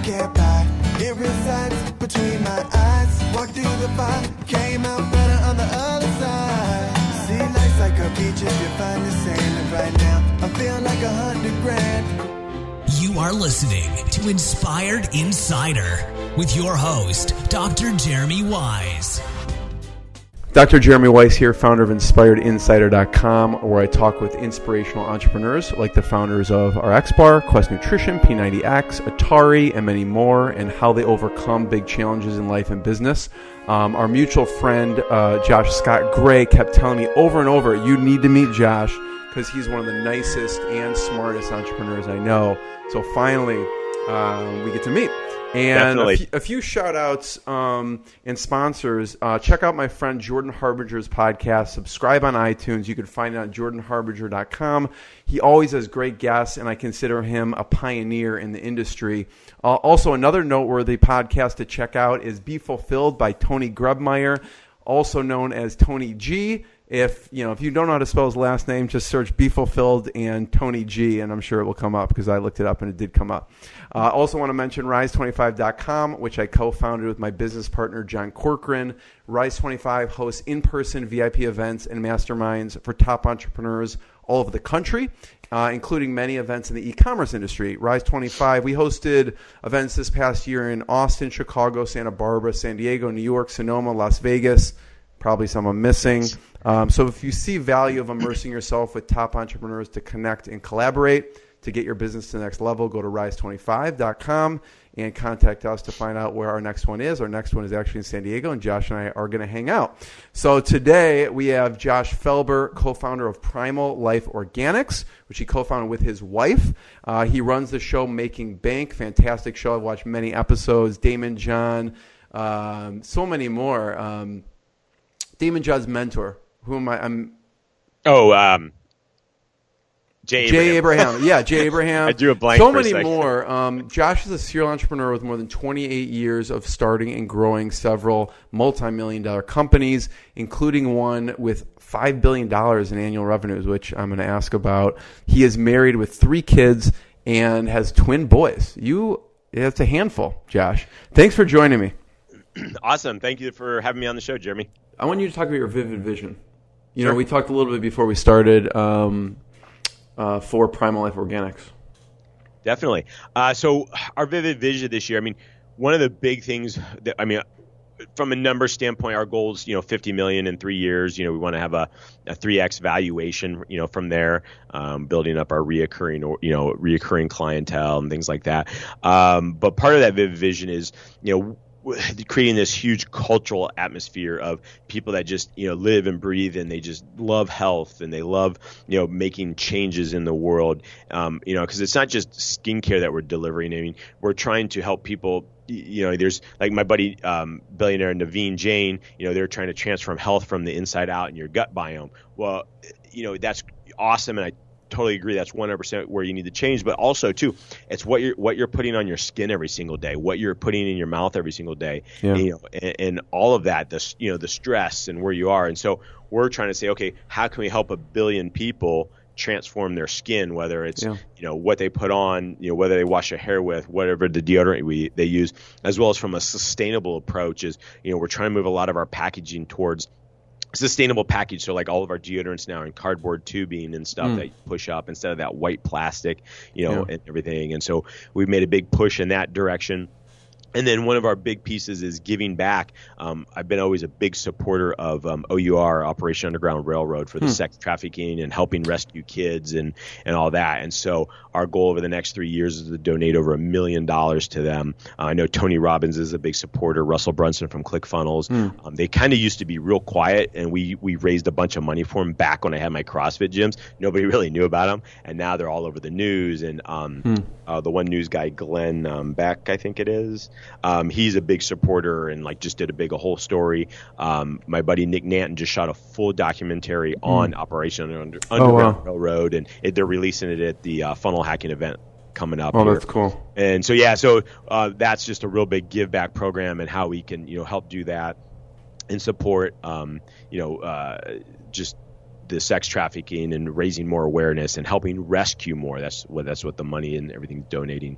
can't buy. It resides between my eyes. Walked through the fire, came out better on the other side. See, life's like a beach if you find the sand. And right now, I feel like $100,000. You are listening to Inspired Insider with your host, Dr. Jeremy Wise. Dr. Jeremy Weiss here, founder of InspiredInsider.com, where I talk with inspirational entrepreneurs like the founders of RxBar, Quest Nutrition, P90X, Atari, and many more, and how they overcome big challenges in life and business. Our mutual friend, Josh Scott Gray, kept telling me over and over, you need to meet Josh because he's one of the nicest and smartest entrepreneurs I know. So finally, we get to meet. And a few shout outs and sponsors. Check out my friend Jordan Harbinger's podcast. Subscribe on iTunes. You can find it on jordanharbinger.com. He always has great guests, and I consider him a pioneer in the industry. Also, another noteworthy podcast to check out is Be Fulfilled by Tony Grebmeyer, also known as Tony G. If you don't know how to spell his last name, just search Be Fulfilled and Tony G, and I'm sure it will come up because I looked it up and it did come up. Also want to mention Rise25.com, which I co-founded with my business partner, John Corcoran. Rise25 hosts in-person VIP events and masterminds for top entrepreneurs all over the country, including many events in the e-commerce industry. Rise25, we hosted events this past year in Austin, Chicago, Santa Barbara, San Diego, New York, Sonoma, Las Vegas. Probably some I'm missing. So if you see value of immersing yourself with top entrepreneurs to connect and collaborate to get your business to the next level, go to rise25.com and contact us to find out where our next one is. Our next one is actually in San Diego, and Josh and I are going to hang out. So today we have Josh Felber, co-founder of Primal Life Organics, which he co-founded with his wife. He runs the show Making Bank, fantastic show. I've watched many episodes. Damon John, so many more. Damon John's mentor. Who am I? Jay Abraham. Yeah, Jay Abraham. I drew a blank. So many more. Josh is a serial entrepreneur with more than 28 years of starting and growing several multi-million-dollar companies, including one with $5 billion in annual revenues, which I'm going to ask about. He is married with 3 kids and has twin boys. It's a handful, Josh. Thanks for joining me. Awesome. Thank you for having me on the show, Jeremy. I want you to talk about your vivid vision. Sure. We talked a little bit before we started for Primal Life Organics. Definitely. So our vivid vision this year, one of the big things that, from a number standpoint, our goal is, $50 million in 3 years. We want to have a 3x valuation, from there, building up our reoccurring clientele and things like that. But part of that vivid vision is, creating this huge cultural atmosphere of people that just, live and breathe, and they just love health, and they love, making changes in the world. Because it's not just skincare that we're delivering. We're trying to help people. There's like my buddy, billionaire Naveen Jain, they're trying to transform health from the inside out in your gut biome. Well, that's awesome. And I totally agree. That's 100% where you need to change, but also too, it's what you're putting on your skin every single day, what you're putting in your mouth every single day, and all of that, the stress and where you are. And so we're trying to say, okay, how can we help 1 billion people transform their skin, whether it's, what they put on, whether they wash their hair with, whatever the deodorant they use, as well as from a sustainable approach is, we're trying to move a lot of our packaging towards sustainable package. So like all of our deodorants now are in cardboard tubing and stuff that you push up instead of that white plastic, and everything. And so we've made a big push in that direction. And then one of our big pieces is giving back. I've been always a big supporter of OUR, Operation Underground Railroad, for the sex trafficking and helping rescue kids and all that. And so our goal over the next 3 years is to donate over $1 million to them. I know Tony Robbins is a big supporter, Russell Brunson from ClickFunnels. They kind of used to be real quiet, and we raised a bunch of money for them back when I had my CrossFit gyms. Nobody really knew about them, and now they're all over the news. And the one news guy, Glenn Beck, I think it is, he's a big supporter and just did a whole story. My buddy Nick Nanton just shot a full documentary on Operation Underground Railroad, and they're releasing it at the funnel hacking event coming up. Oh, that's cool. And so that's just a real big give back program, and how we can help do that and support just the sex trafficking and raising more awareness and helping rescue more. That's what the money and everything going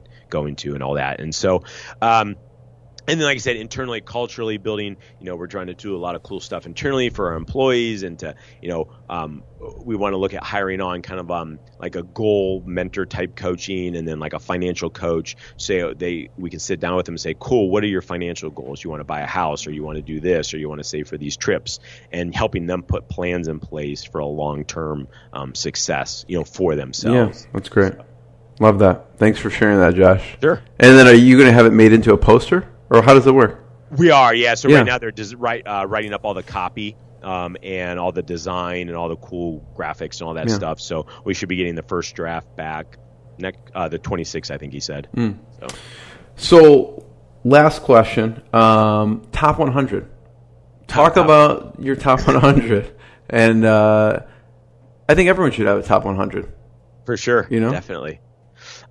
to and all that. And so, and then, like I said, internally, culturally building, we're trying to do a lot of cool stuff internally for our employees, and to, we want to look at hiring on kind of like a goal mentor type coaching, and then like a financial coach. We can sit down with them and say, cool, what are your financial goals? You want to buy a house, or you want to do this, or you want to save for these trips, and helping them put plans in place for a long-term success, for themselves. Yeah, that's great. Love that. Thanks for sharing that, Josh. Sure. And then are you going to have it made into a poster? Or how does it work? We are, yeah. So right now they're just writing up all the copy and all the design and all the cool graphics and all that stuff. So we should be getting the first draft back the 26th, I think he said. So last question, top 100. Talk about your top 100. And I think everyone should have a top 100. For sure, definitely.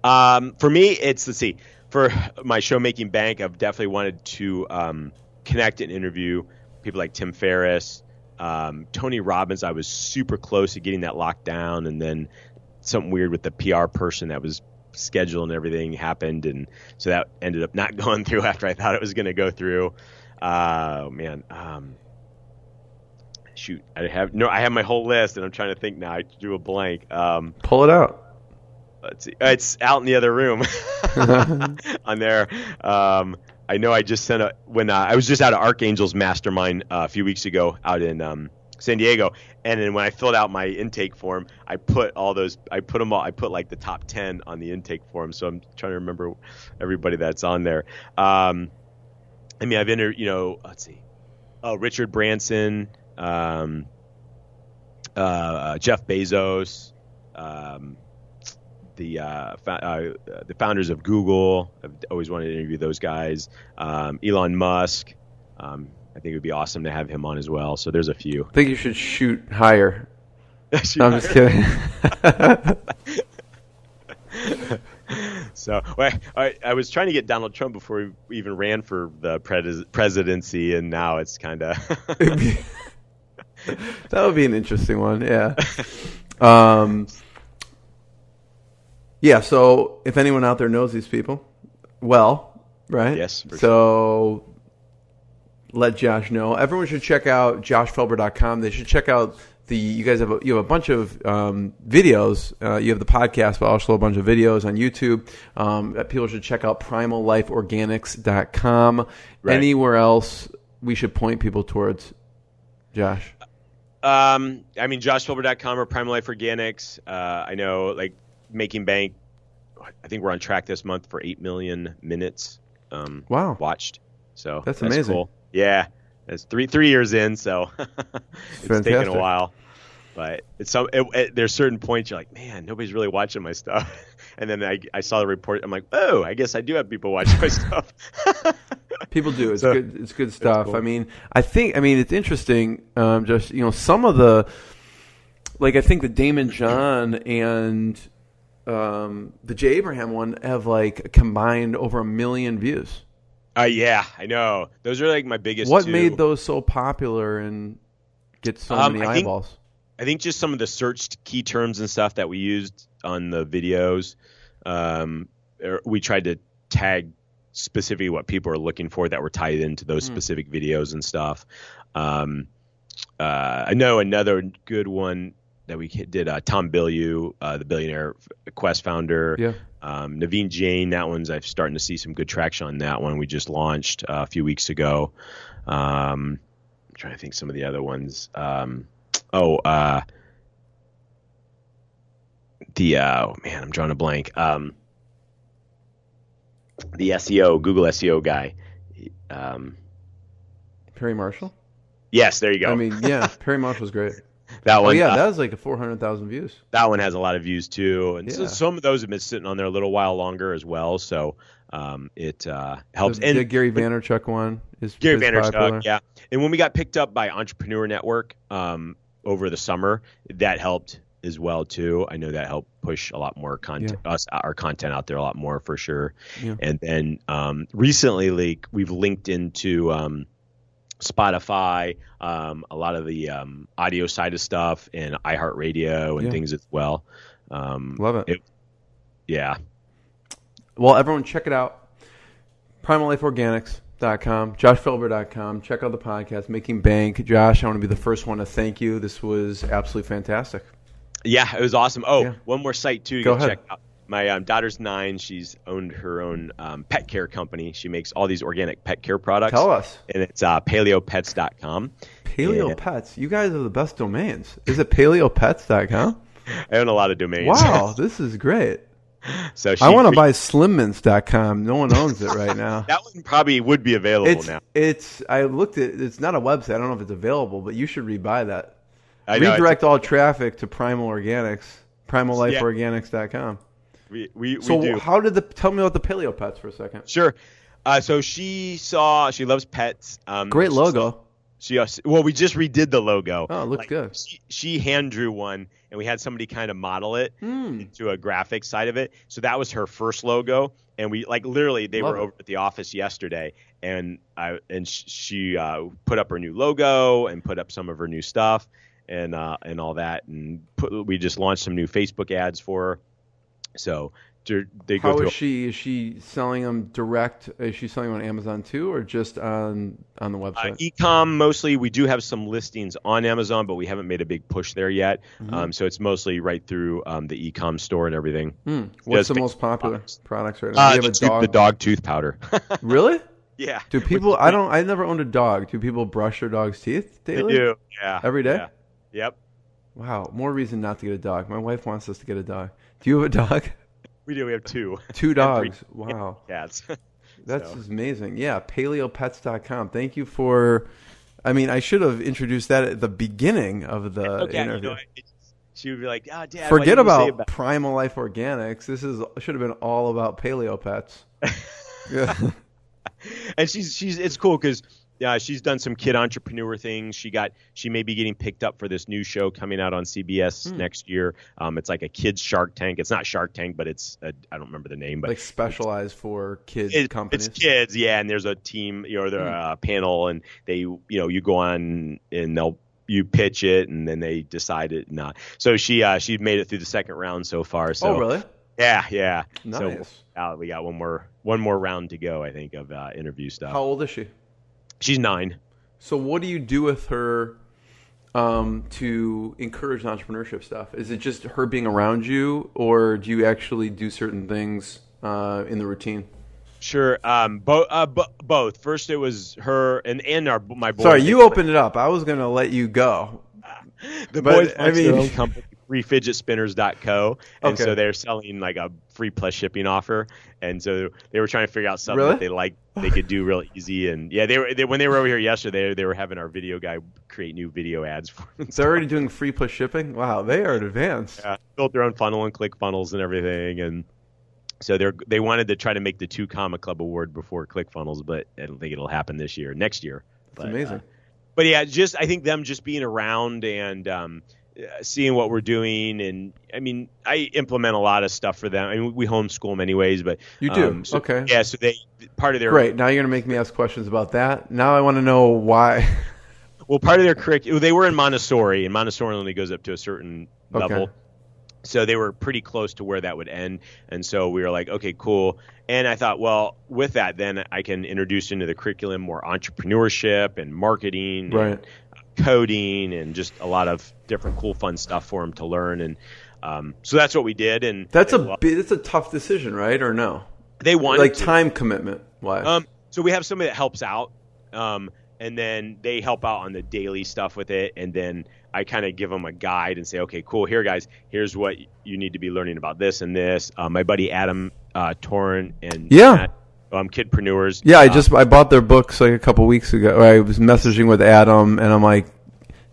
For me, let's see. For my show Making Bank, I've definitely wanted to connect and interview people like Tim Ferriss, Tony Robbins. I was super close to getting that locked down, and then something weird with the PR person that was scheduled and everything happened, and so that ended up not going through after I thought it was going to go through. Shoot, I have my whole list, and I'm trying to think now. I drew a blank. Pull it out. Let's see. It's out in the other room on there. I know I just sent when I was just out of Archangel's Mastermind a few weeks ago out in San Diego, and then when I filled out my intake form, I put like the top 10 on the intake form. So I'm trying to remember everybody that's on there. I've interviewed, let's see. Oh, Richard Branson, Jeff Bezos, the founders of Google. I've always wanted to interview those guys. Elon Musk. I think it would be awesome to have him on as well. So there's a few. I think you should shoot higher. No, I'm just kidding. So I was trying to get Donald Trump before he even ran for the presidency, and now it's kind of... That would be an interesting one, yeah. Yeah, so if anyone out there knows these people, right? Yes. So let Josh know. Everyone should check out joshfelber.com. They should check out you have a bunch of videos. You have the podcast, but also a bunch of videos on YouTube. People should check out PrimalLifeOrganics.com. Right. Anywhere else we should point people towards, Josh? JoshFelber.com or Primal Life Organics. I know, like, Making Bank, I think we're on track this month for 8 million minutes watched. So that's amazing. Cool. Yeah, it's three years in, so it's taken a while. But there's certain points you're like, man, nobody's really watching my stuff. And then I saw the report. I'm like, oh, I guess I do have people watching my stuff. People do. It's good. It's good stuff. Cool. I think it's interesting. Just some of the, like, I think the Damon John and the Jay Abraham one have like combined over 1 million views. Yeah, I know. Those are like my biggest. What made those so popular and get so many eyeballs? I think just some of the searched key terms and stuff that we used on the videos. We tried to tag specifically what people are looking for that were tied into those specific videos and stuff. I know another good one that we did, Tom Bilyeu, the Billionaire Quest founder. Yeah. Naveen Jain, that one's I've starting to see some good traction on that one. We just launched a few weeks ago. I'm trying to think some of the other ones. I'm drawing a blank. The SEO, Google SEO guy. Perry Marshall? Yes, there you go. Perry Marshall's great. That one, that was like 400,000 views. That one has a lot of views too, and so some of those have been sitting on there a little while longer as well. So it helps. The Gary Vaynerchuk one is Gary Vaynerchuk, popular. yeah. And when we got picked up by Entrepreneur Network over the summer, that helped as well too. I know that helped push a lot more content, our content out there a lot more for sure. Yeah. And then recently, like, we've linked into Spotify, a lot of the audio side of stuff, and iHeartRadio and things as well. Love it. Yeah. Well, everyone check it out. PrimalLifeOrganics.com, JoshFelber.com. Check out the podcast, Making Bank. Josh, I want to be the first one to thank you. This was absolutely fantastic. Yeah, it was awesome. One more site too. Go ahead. Check out. My daughter's 9. She's owned her own pet care company. She makes all these organic pet care products. Tell us. And it's paleopets.com. Paleo Pets. You guys are the best domains. Is it paleopets.com? I own a lot of domains. Wow, this is great. So I want to buy slimmints.com. No one owns it right now. That one probably would be available now. I looked at it's not a website. I don't know if it's available, but you should rebuy that. I know, redirect all traffic to Primal Organics, PrimalLifeOrganics.com. We do. Tell me about the Paleo Pets for a second. Sure. So she loves pets. Great logo. We just redid the logo. Oh, it looks good. She hand drew one, and we had somebody kind of model it into a graphic side of it. So that was her first logo, and we literally they were over at the office yesterday, and she put up her new logo and put up some of her new stuff and all that, and we just launched some new Facebook ads for her. So they go. How through. is she? Is she selling them direct? Is she selling them on Amazon too, or just on the website? E-com mostly. We do have some listings on Amazon, but we haven't made a big push there yet. So it's mostly right through the e-com store and everything. What's the most popular products right now? Do you have a dog? The dog tooth powder. Really? Yeah. Do people? I never owned a dog. Do people brush their dog's teeth daily? They do. Yeah. Every day? Yeah. Yep. Wow. More reason not to get a dog. My wife wants us to get a dog. Do you have a dog? We do. We have 2. 2 dogs. Wow. Cats. That's amazing. Yeah. Paleopets.com. Thank you for. I mean, I should have introduced that at the beginning of the interview. She would be like, "Oh, Dad, forget about Primal Life Organics. This should have been all about Paleo Pets." Yeah. And it's cool because she's done some kid entrepreneur things. She may be getting picked up for this new show coming out on CBS next year. It's like a kids Shark Tank. It's not Shark Tank, but I don't remember the name. But like specialized for kids companies. It's kids, yeah. And there's a team, a panel, and they, you go on and you pitch it, and then they decide it. Not. So she made it through the second round so far. So, oh, really? Yeah. Nice. So we got one more round to go, I think, of interview stuff. How old is she? She's 9. So what do you do with her to encourage entrepreneurship stuff? Is it just her being around you, or do you actually do certain things in the routine? Sure. Both. First, it was her and my boys. Sorry, you opened it up. I was going to let you go. The boys launched their own company, freefidgetspinners.co, and so they're selling like a free plus shipping offer, and so they were trying to figure out something that they could do real easy. And yeah, they when they were over here yesterday, they were having our video guy create new video ads for them. They're already doing free plus shipping. Wow, they are advanced. Yeah, built their own funnel and ClickFunnels and everything, and so they wanted to try to make the 2 Comma Club award before ClickFunnels, but I don't think it'll happen next year. It's amazing. But yeah, I think them just being around and seeing what we're doing, and I mean, I implement a lot of stuff for them. I mean, we homeschool them anyways, but you do. Okay. Yeah, so part of their great. Now you're gonna make me ask questions about that. Now I want to know why. Well, part of their curriculum, they were in Montessori, and Montessori only goes up to a certain level. So they were pretty close to where that would end. And so we were like, okay, cool. And I thought, well, with that, then I can introduce into the curriculum more entrepreneurship and marketing and coding and just a lot of different cool, fun stuff for them to learn. And so that's what we did. And that's a tough decision, right? Or no? They wanted time commitment. Why? So we have somebody that helps out. And then they help out on the daily stuff with it. And then I kind of give them a guide and say, okay, cool. Here, guys, here's what you need to be learning about this and this. My buddy Adam Torrin and Matt, Kidpreneurs. Yeah, I bought their books like a couple weeks ago. I was messaging with Adam, and I'm like,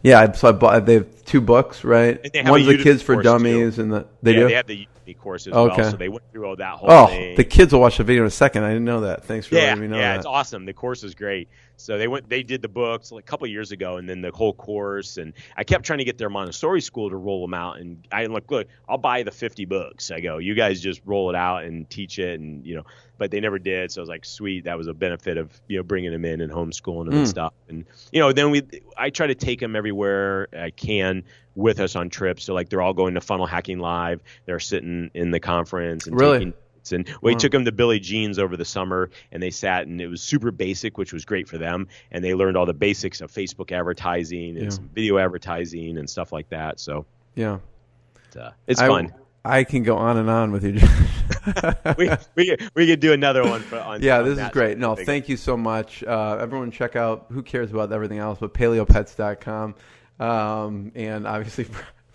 yeah. So they have 2 books, right? One's the Kids for Dummies, and they have the me course as Okay. well. So they went through that whole thing. The kids will watch the video in a second. I didn't know that. Thanks for letting me know that. It's awesome. The course is great. So they did the books like a couple of years ago, and then the whole course. And I kept trying to get their Montessori school to roll them out. And I'm like, look, I'll buy the 50 books. I go, you guys just roll it out and teach it, and but they never did. So I was like, sweet, that was a benefit of bringing them in and homeschooling them and stuff. And then I try to take them everywhere I can with us on trips. So like they're all going to Funnel Hacking Live. They're sitting in the conference and Really? taking. And we took them to Billie Jean's over the summer, and they sat, and it was super basic, which was great for them. And they learned all the basics of Facebook advertising and some video advertising and stuff like that. So it's fun. I can go on and on with you. we could do another one. This is great. No, thank you so much. Everyone check out, who cares about everything else, but paleopets.com and obviously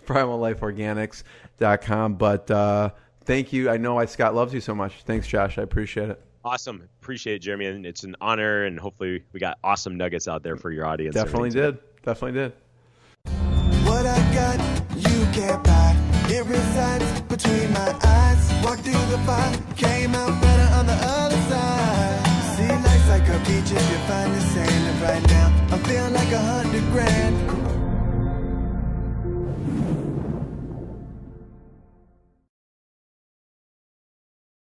primallifeorganics.com. But thank you. I know Scott loves you so much. Thanks, Josh. I appreciate it. Awesome. Appreciate it, Jeremy. And it's an honor, and hopefully we got awesome nuggets out there for your audience. Definitely did. What I got, you can't buy. It resides between my eyes. Walked through the fire, came out